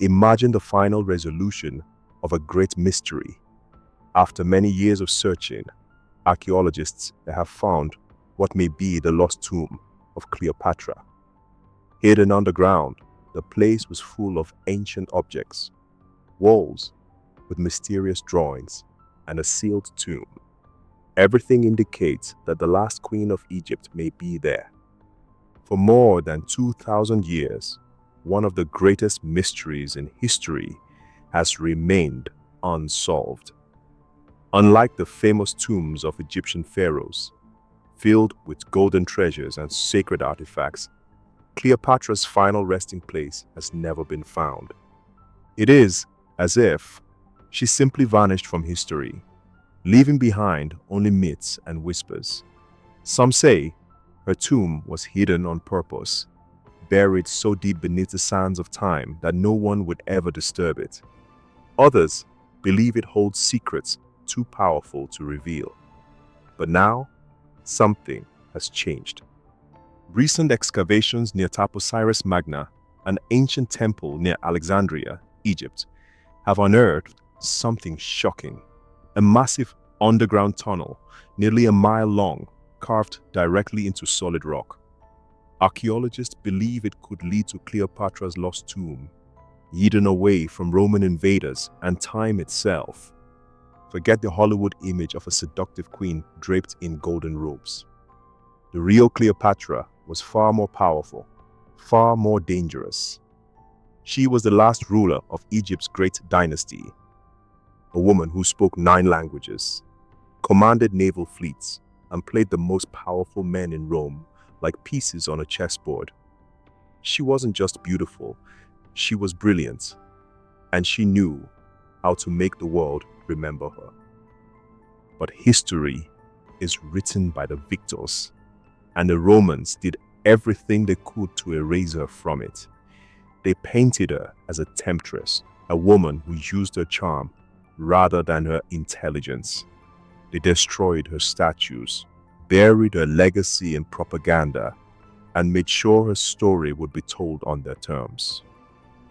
Imagine the final resolution of a great mystery. After many years of searching, archaeologists have found what may be the lost tomb of Cleopatra. Hidden underground, the place was full of ancient objects, walls with mysterious drawings, and a sealed tomb. Everything indicates that the last queen of Egypt may be there. For more than 2,000 years, one of the greatest mysteries in history has remained unsolved. Unlike the famous tombs of Egyptian pharaohs, filled with golden treasures and sacred artifacts, Cleopatra's final resting place has never been found. It is as if she simply vanished from history, leaving behind only myths and whispers. Some say her tomb was hidden on purpose, buried so deep beneath the sands of time that no one would ever disturb it. Others believe it holds secrets too powerful to reveal. But now, something has changed. Recent excavations near Taposiris Magna, an ancient temple near Alexandria, Egypt, have unearthed something shocking. A massive underground tunnel, nearly a mile long, carved directly into solid rock. Archaeologists believe it could lead to Cleopatra's lost tomb, hidden away from Roman invaders and time itself. Forget the Hollywood image of a seductive queen draped in golden robes. The real Cleopatra was far more powerful, far more dangerous. She was the last ruler of Egypt's great dynasty, a woman who spoke 9 languages, commanded naval fleets, and played the most powerful men in Rome like pieces on a chessboard. She wasn't just beautiful, she was brilliant, and she knew how to make the world remember her. But history is written by the victors, and the Romans did everything they could to erase her from it. They painted her as a temptress, a woman who used her charm rather than her intelligence. They destroyed her statues, buried her legacy in propaganda, and made sure her story would be told on their terms.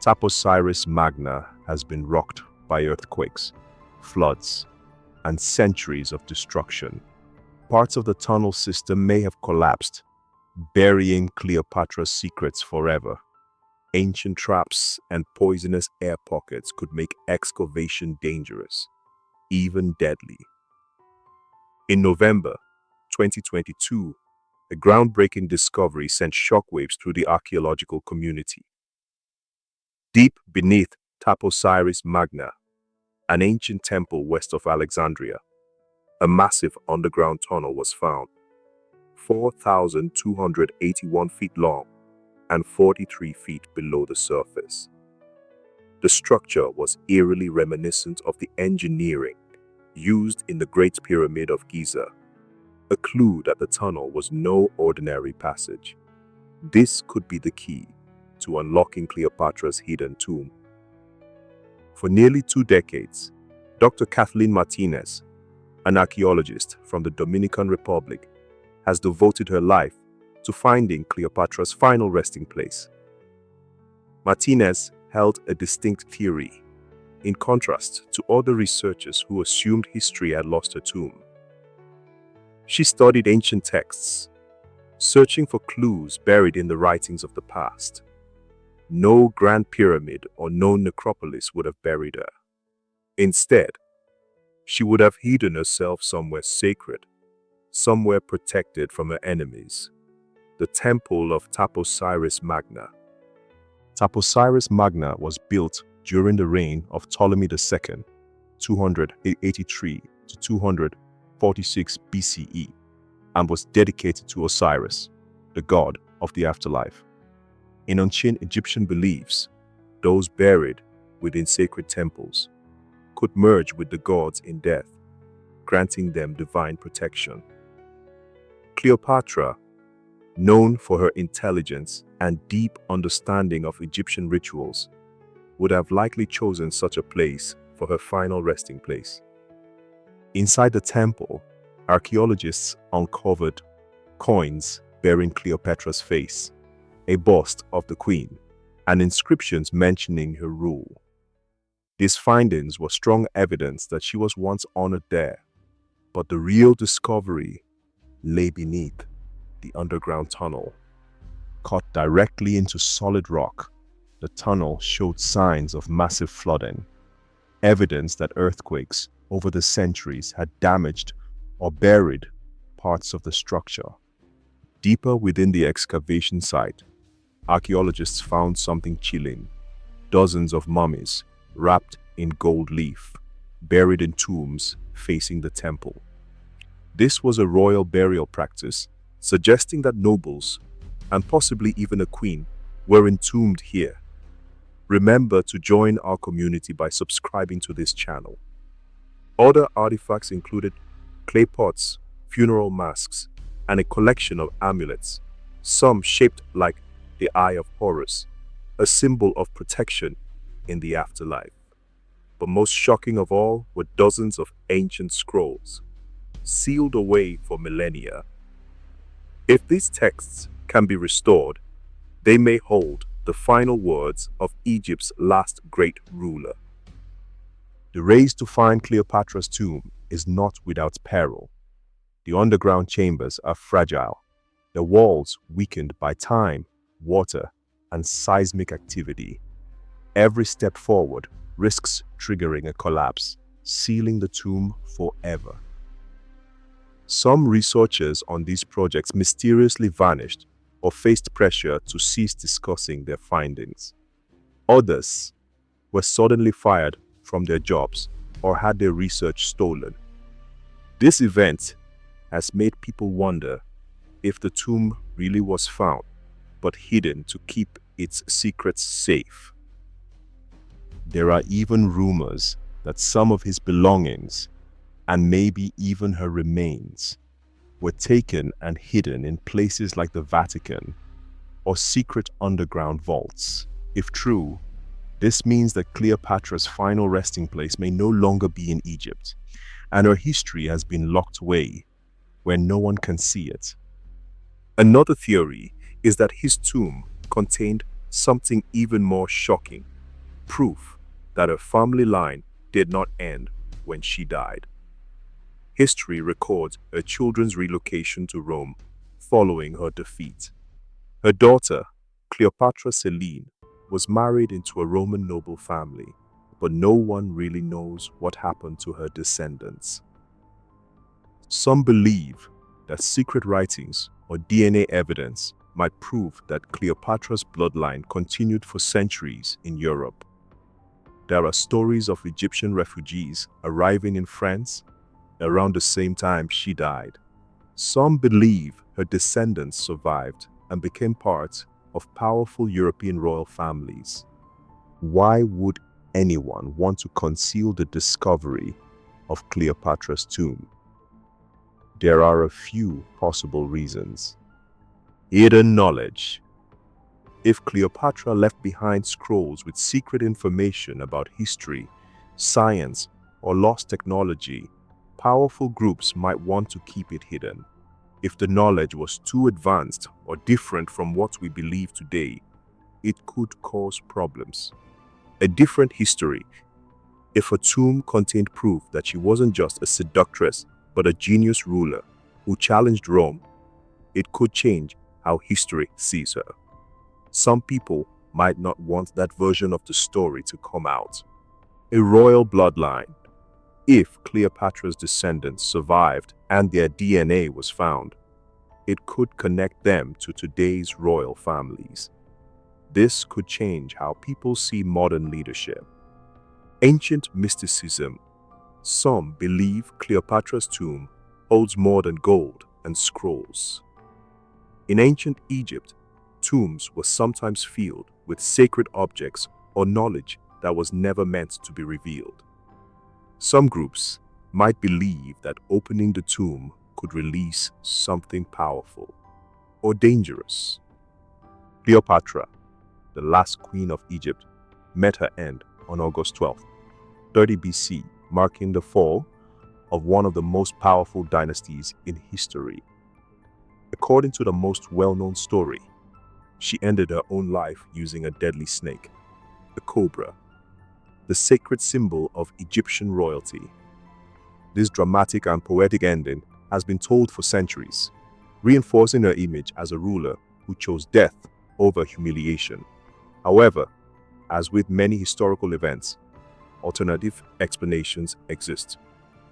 Taposiris Magna has been rocked by earthquakes, floods, and centuries of destruction. Parts of the tunnel system may have collapsed, burying Cleopatra's secrets forever. Ancient traps and poisonous air pockets could make excavation dangerous, even deadly. In November 2022, a groundbreaking discovery sent shockwaves through the archaeological community. Deep beneath Taposiris Magna, an ancient temple west of Alexandria, a massive underground tunnel was found, 4,281 feet long and 43 feet below the surface. The structure was eerily reminiscent of the engineering used in the Great Pyramid of Giza, a clue that the tunnel was no ordinary passage. This could be the key to unlocking Cleopatra's hidden tomb. For nearly 2 decades, Dr. Kathleen Martinez, an archaeologist from the Dominican Republic, has devoted her life to finding Cleopatra's final resting place. Martinez held a distinct theory, in contrast to other researchers who assumed history had lost her tomb. She studied ancient texts, searching for clues buried in the writings of the past. No grand pyramid or known necropolis would have buried her. Instead, she would have hidden herself somewhere sacred, somewhere protected from her enemies. The Temple of Taposiris Magna. Taposiris Magna was built during the reign of Ptolemy II, 283 to 246 BCE, and was dedicated to Osiris, the god of the afterlife. In ancient Egyptian beliefs, those buried within sacred temples could merge with the gods in death, granting them divine protection. Cleopatra, known for her intelligence and deep understanding of Egyptian rituals, would have likely chosen such a place for her final resting place. Inside the temple, archaeologists uncovered coins bearing Cleopatra's face, a bust of the queen, and inscriptions mentioning her rule. These findings were strong evidence that she was once honored there, but the real discovery lay beneath the underground tunnel. Cut directly into solid rock, the tunnel showed signs of massive flooding, evidence that earthquakes over the centuries had damaged or buried parts of the structure. Deeper within the excavation site, archaeologists found something chilling: dozens of mummies wrapped in gold leaf, buried in tombs facing the temple. This was a royal burial practice, suggesting that nobles, and possibly even a queen, were entombed here. Remember to join our community by subscribing to this channel. Other artifacts included clay pots, funeral masks, and a collection of amulets, some shaped like the Eye of Horus, a symbol of protection in the afterlife. But most shocking of all were dozens of ancient scrolls, sealed away for millennia. If these texts can be restored, they may hold the final words of Egypt's last great ruler. The race to find Cleopatra's tomb is not without peril. The underground chambers are fragile, the walls weakened by time, water, and seismic activity. Every step forward risks triggering a collapse, sealing the tomb forever. Some researchers on these projects mysteriously vanished or faced pressure to cease discussing their findings. Others were suddenly fired from their jobs or had their research stolen. This event has made people wonder if the tomb really was found, but hidden to keep its secrets safe. There are even rumors that some of his belongings, and maybe even her remains, were taken and hidden in places like the Vatican or secret underground vaults. If true, this means that Cleopatra's final resting place may no longer be in Egypt, and her history has been locked away where no one can see it. Another theory is that his tomb contained something even more shocking: proof that her family line did not end when she died. History records her children's relocation to Rome following her defeat. Her daughter, Cleopatra Selene, was married into a Roman noble family, but no one really knows what happened to her descendants. Some believe that secret writings or DNA evidence might prove that Cleopatra's bloodline continued for centuries in Europe. There are stories of Egyptian refugees arriving in France around the same time she died. Some believe her descendants survived and became part of powerful European royal families. Why would anyone want to conceal the discovery of Cleopatra's tomb? There are a few possible reasons. Hidden knowledge. If Cleopatra left behind scrolls with secret information about history, science, or lost technology, powerful groups might want to keep it hidden. If the knowledge was too advanced or different from what we believe today, it could cause problems. A different history. If a tomb contained proof that she wasn't just a seductress, but a genius ruler who challenged Rome, it could change how history sees her. Some people might not want that version of the story to come out. A royal bloodline. If Cleopatra's descendants survived and their DNA was found, it could connect them to today's royal families. This could change how people see modern leadership. Ancient mysticism. Some believe Cleopatra's tomb holds more than gold and scrolls. In ancient Egypt, tombs were sometimes filled with sacred objects or knowledge that was never meant to be revealed. Some groups might believe that opening the tomb could release something powerful or dangerous. Cleopatra, the last queen of Egypt, met her end on August 12, 30 BC, marking the fall of one of the most powerful dynasties in history. According to the most well-known story, She ended her own life using a deadly snake, the cobra, the sacred symbol of Egyptian royalty. This dramatic and poetic ending has been told for centuries, reinforcing her image as a ruler who chose death over humiliation. However, as with many historical events, alternative explanations exist.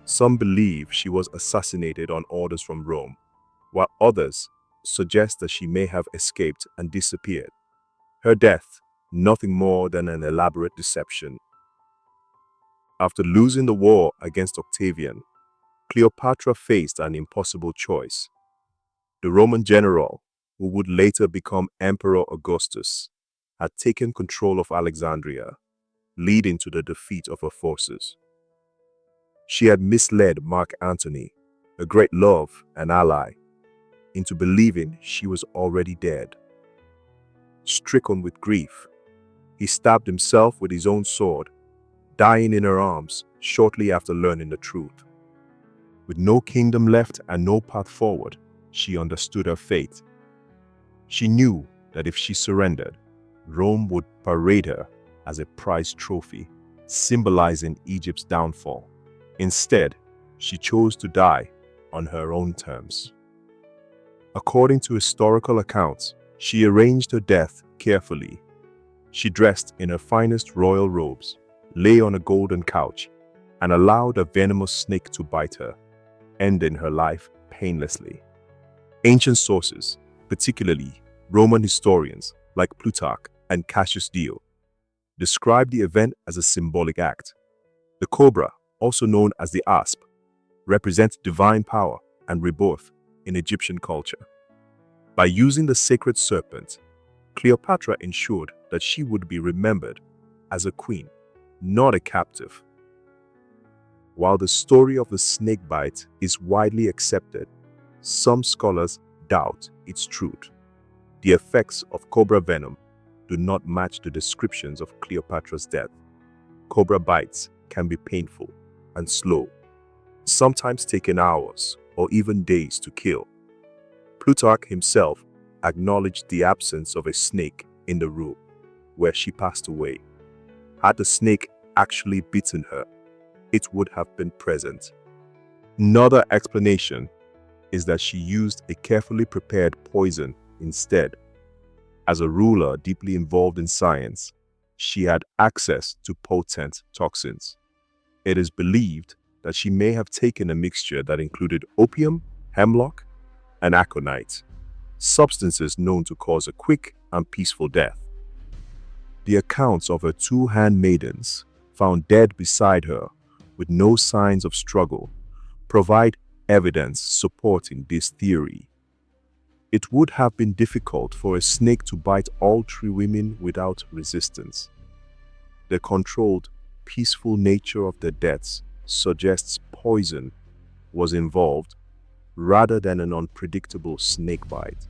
Some believe she was assassinated on orders from Rome, while others suggest that she may have escaped and disappeared. Her death, nothing more than an elaborate deception. After losing the war against Octavian, Cleopatra faced an impossible choice. The Roman general, who would later become Emperor Augustus, had taken control of Alexandria, leading to the defeat of her forces. She had misled Mark Antony, a great love and ally, into believing she was already dead. Stricken with grief, he stabbed himself with his own sword, dying in her arms shortly after learning the truth. With no kingdom left and no path forward, she understood her fate. She knew that if she surrendered, Rome would parade her as a prized trophy, symbolizing Egypt's downfall. Instead, she chose to die on her own terms. According to historical accounts, she arranged her death carefully. She dressed in her finest royal robes, lay on a golden couch, and allowed a venomous snake to bite her, ending her life painlessly. Ancient sources, particularly Roman historians like Plutarch and Cassius Dio, describe the event as a symbolic act. The cobra, also known as the asp, represents divine power and rebirth in Egyptian culture. By using the sacred serpent, Cleopatra ensured that she would be remembered as a queen, not a captive. While the story of the snake bite is widely accepted, some scholars doubt its truth. The effects of cobra venom do not match the descriptions of Cleopatra's death. Cobra bites can be painful and slow, sometimes taking hours or even days to kill. Plutarch himself acknowledged the absence of a snake in the room where she passed away. Had the snake actually bitten her, it would have been present. Another explanation is that she used a carefully prepared poison instead. As a ruler deeply involved in science, she had access to potent toxins. It is believed that she may have taken a mixture that included opium, hemlock, and aconite, substances known to cause a quick and peaceful death. The accounts of her two handmaidens, found dead beside her with no signs of struggle, provide evidence supporting this theory. It would have been difficult for a snake to bite all three women without resistance. The controlled, peaceful nature of their deaths suggests poison was involved rather than an unpredictable snake bite.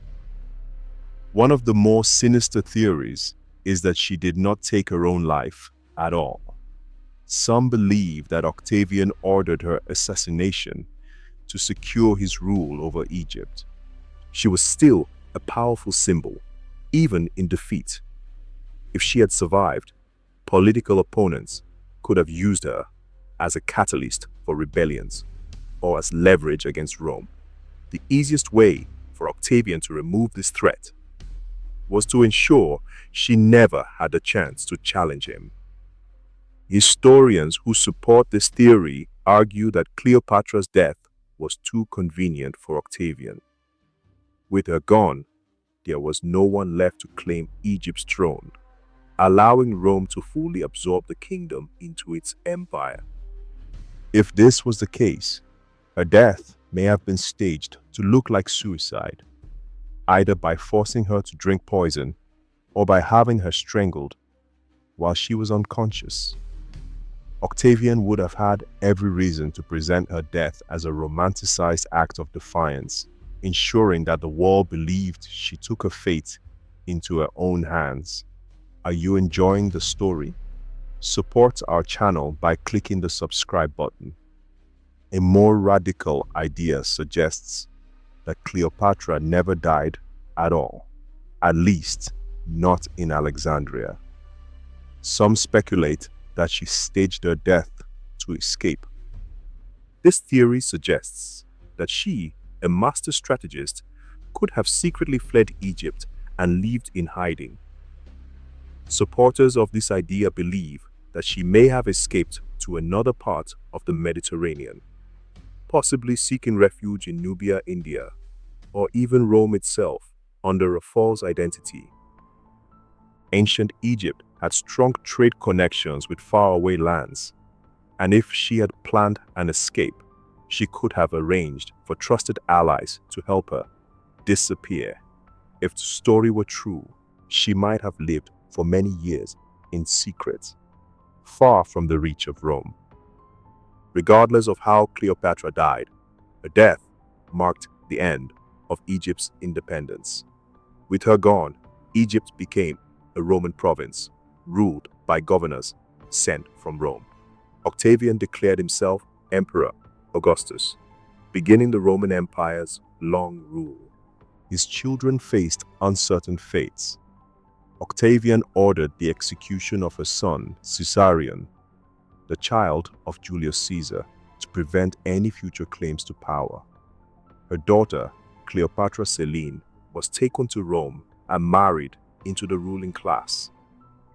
One of the more sinister theories is that she did not take her own life at all. Some believe that Octavian ordered her assassination to secure his rule over Egypt. She was still a powerful symbol, even in defeat. If she had survived, political opponents could have used her as a catalyst for rebellions or as leverage against Rome. The easiest way for Octavian to remove this threat was to ensure she never had a chance to challenge him. Historians who support this theory argue that Cleopatra's death was too convenient for Octavian. With her gone, there was no one left to claim Egypt's throne, allowing Rome to fully absorb the kingdom into its empire. If this was the case, her death may have been staged to look like suicide, either by forcing her to drink poison or by having her strangled while she was unconscious. Octavian would have had every reason to present her death as a romanticized act of defiance, ensuring that the world believed she took her fate into her own hands. Are you enjoying the story? Support our channel by clicking the subscribe button. A more radical idea suggests that Cleopatra never died at all. at least not in Alexandria. Some speculate that she staged her death to escape. This theory suggests that she, a master strategist, could have secretly fled Egypt and lived in hiding. Supporters of this idea believe that she may have escaped to another part of the Mediterranean, possibly seeking refuge in Nubia, India, or even Rome itself under a false identity. Ancient Egypt had strong trade connections with faraway lands, and if she had planned an escape, she could have arranged for trusted allies to help her disappear. If the story were true, she might have lived for many years in secret, far from the reach of Rome. Regardless of how Cleopatra died, her death marked the end of Egypt's independence. With her gone, Egypt became a Roman province, ruled by governors sent from Rome. Octavian declared himself Emperor Augustus, beginning the Roman Empire's long rule. His children faced uncertain fates. Octavian ordered the execution of her son, Caesarion, the child of Julius Caesar, to prevent any future claims to power. Her daughter, Cleopatra Selene, was taken to Rome and married into the ruling class,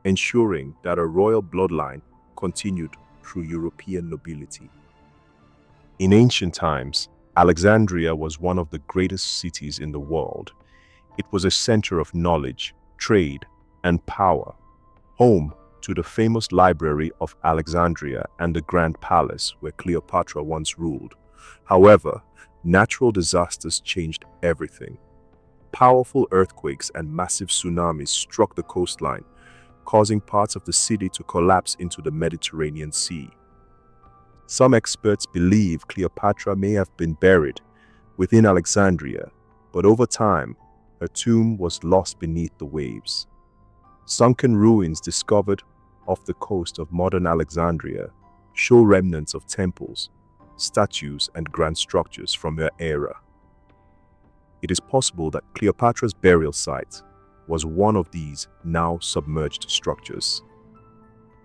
ensuring that her royal bloodline continued through European nobility. In ancient times, Alexandria was one of the greatest cities in the world. It was a center of knowledge, trade, and power, home to the famous Library of Alexandria and the Grand Palace where Cleopatra once ruled. However, natural disasters changed everything. Powerful earthquakes and massive tsunamis struck the coastline, causing parts of the city to collapse into the Mediterranean Sea. Some experts believe Cleopatra may have been buried within Alexandria, but over time, her tomb was lost beneath the waves. Sunken ruins discovered off the coast of modern Alexandria show remnants of temples, statues, and grand structures from her era. It is possible that Cleopatra's burial site was one of these now submerged structures.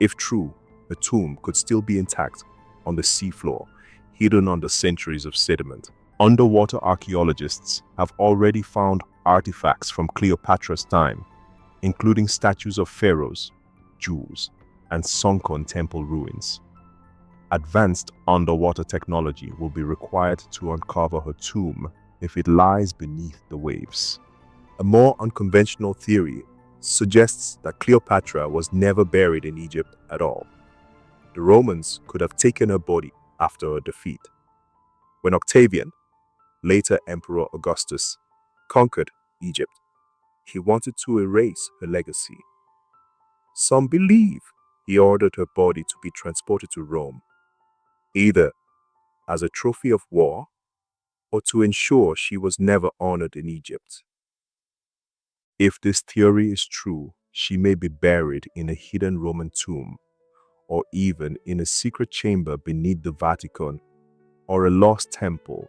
If true, her tomb could still be intact on the seafloor, hidden under centuries of sediment. Underwater archaeologists have already found artifacts from Cleopatra's time, including statues of pharaohs, jewels, and sunken temple ruins. Advanced underwater technology will be required to uncover her tomb if it lies beneath the waves. A more unconventional theory suggests that Cleopatra was never buried in Egypt at all. The Romans could have taken her body after her defeat. When Octavian, later Emperor Augustus, conquered Egypt, he wanted to erase her legacy. Some believe he ordered her body to be transported to Rome, either as a trophy of war or to ensure she was never honored in Egypt. If this theory is true, she may be buried in a hidden Roman tomb, or even in a secret chamber beneath the Vatican or a lost temple.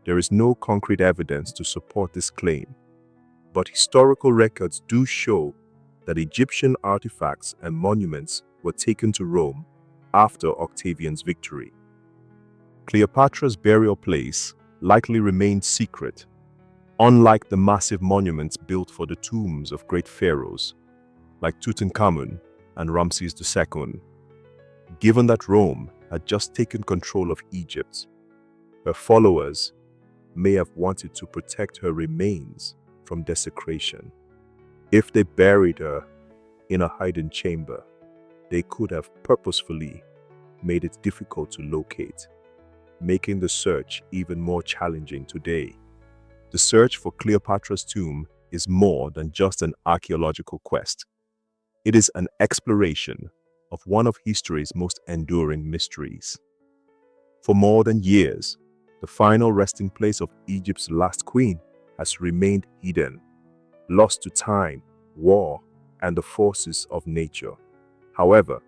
There is no concrete evidence to support this claim, but historical records do show that Egyptian artifacts and monuments were taken to Rome after Octavian's victory. Cleopatra's burial place likely remained secret, unlike the massive monuments built for the tombs of great pharaohs like Tutankhamun and Ramses II. Given that Rome had just taken control of Egypt, her followers may have wanted to protect her remains from desecration. If they buried her in a hidden chamber, they could have purposefully made it difficult to locate, making the search even more challenging today. The search for Cleopatra's tomb is more than just an archaeological quest. It is an exploration of one of history's most enduring mysteries. For more than years, the final resting place of Egypt's last queen has remained hidden, lost to time, war, and the forces of nature. However,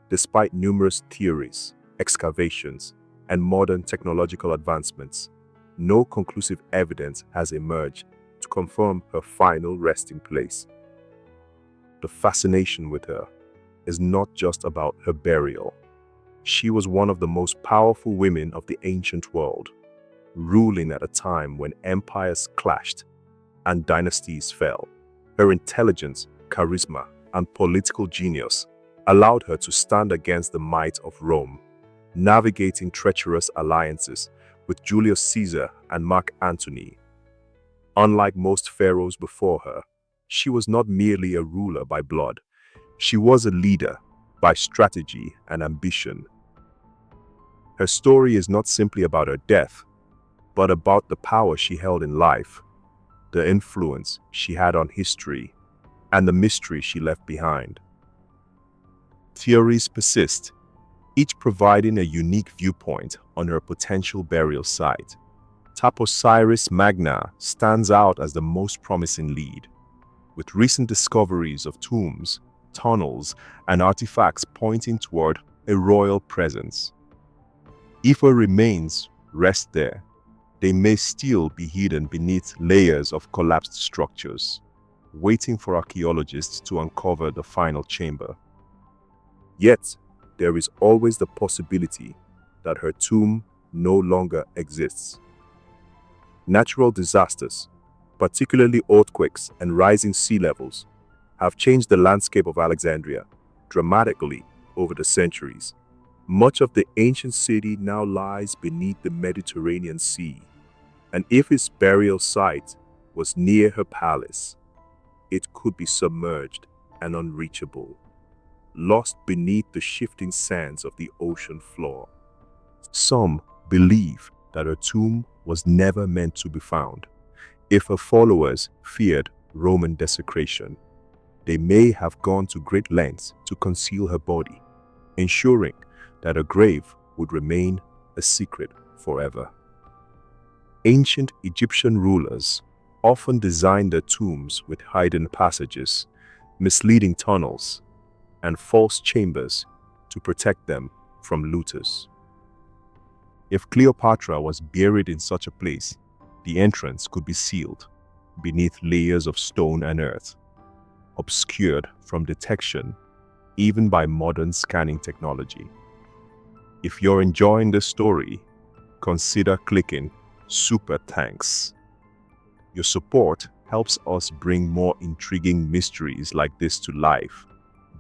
despite numerous theories, excavations, and modern technological advancements, no conclusive evidence has emerged to confirm her final resting place. The fascination with her is not just about her burial. She was one of the most powerful women of the ancient world, ruling at a time when empires clashed and dynasties fell. Her intelligence, charisma, and political genius allowed her to stand against the might of Rome, navigating treacherous alliances with Julius Caesar and Mark Antony. Unlike most pharaohs before her, she was not merely a ruler by blood. She was a leader by strategy and ambition. Her story is not simply about her death, but about the power she held in life, the influence she had on history, and the mystery she left behind. Theories persist, each providing a unique viewpoint on her potential burial site. Taposiris Magna stands out as the most promising lead, with recent discoveries of tombs, tunnels, and artifacts pointing toward a royal presence. If her remains rest there, they may still be hidden beneath layers of collapsed structures, waiting for archaeologists to uncover the final chamber. Yet, there is always the possibility that her tomb no longer exists. Natural disasters, particularly earthquakes and rising sea levels, have changed the landscape of Alexandria dramatically over the centuries. Much of the ancient city now lies beneath the Mediterranean Sea, and if its burial site was near her palace, it could be submerged and unreachable, lost beneath the shifting sands of the ocean floor. Some believe that her tomb was never meant to be found. If her followers feared Roman desecration, they may have gone to great lengths to conceal her body, ensuring that her grave would remain a secret forever. Ancient Egyptian rulers often designed their tombs with hidden passages, misleading tunnels, and false chambers to protect them from looters. If Cleopatra was buried in such a place, the entrance could be sealed beneath layers of stone and earth, obscured from detection even by modern scanning technology. If you're enjoying this story, consider clicking Super Thanks. Your support helps us bring more intriguing mysteries like this to life,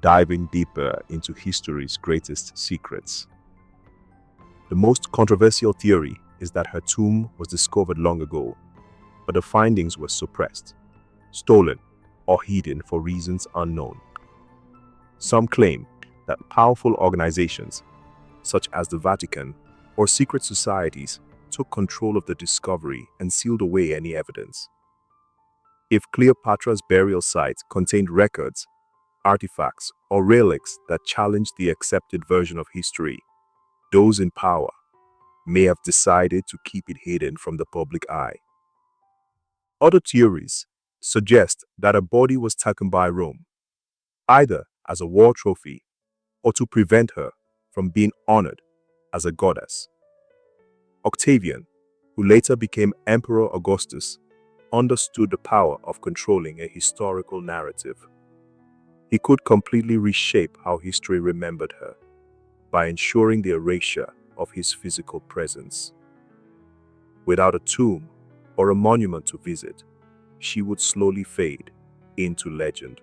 diving deeper into history's greatest secrets. The most controversial theory is that her tomb was discovered long ago, but the findings were suppressed, stolen, or hidden for reasons unknown. Some claim that powerful organizations, such as the Vatican or secret societies, took control of the discovery and sealed away any evidence. If Cleopatra's burial site contained records, artifacts, or relics that challenged the accepted version of history, those in power may have decided to keep it hidden from the public eye. Other theories suggest that her body was taken by Rome, either as a war trophy or to prevent her from being honored as a goddess. Octavian, who later became Emperor Augustus, understood the power of controlling a historical narrative. He could completely reshape how history remembered her by ensuring the erasure of his physical presence. Without a tomb or a monument to visit, she would slowly fade into legend,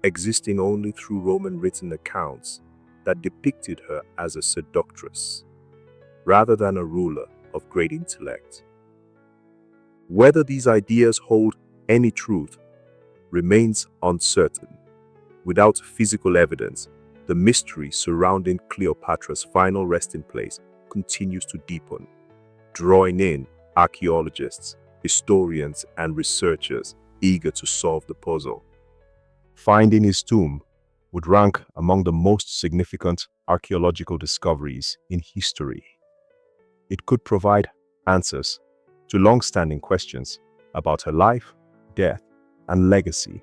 existing only through Roman written accounts that depicted her as a seductress, rather than a ruler of great intellect. Whether these ideas hold any truth remains uncertain. Without physical evidence, the mystery surrounding Cleopatra's final resting place continues to deepen, drawing in archaeologists, historians, and researchers eager to solve the puzzle. Finding his tomb would rank among the most significant archaeological discoveries in history. It could provide answers to long-standing questions about her life, death, and legacy.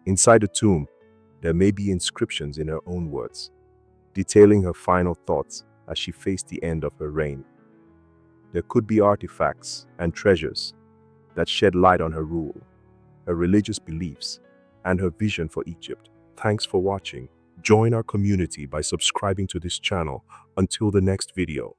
Inside the tomb, there may be inscriptions in her own words, detailing her final thoughts as she faced the end of her reign. There could be artifacts and treasures that shed light on her rule, her religious beliefs, and her vision for Egypt. Thanks for watching. Join our community by subscribing to this channel. Until the next video.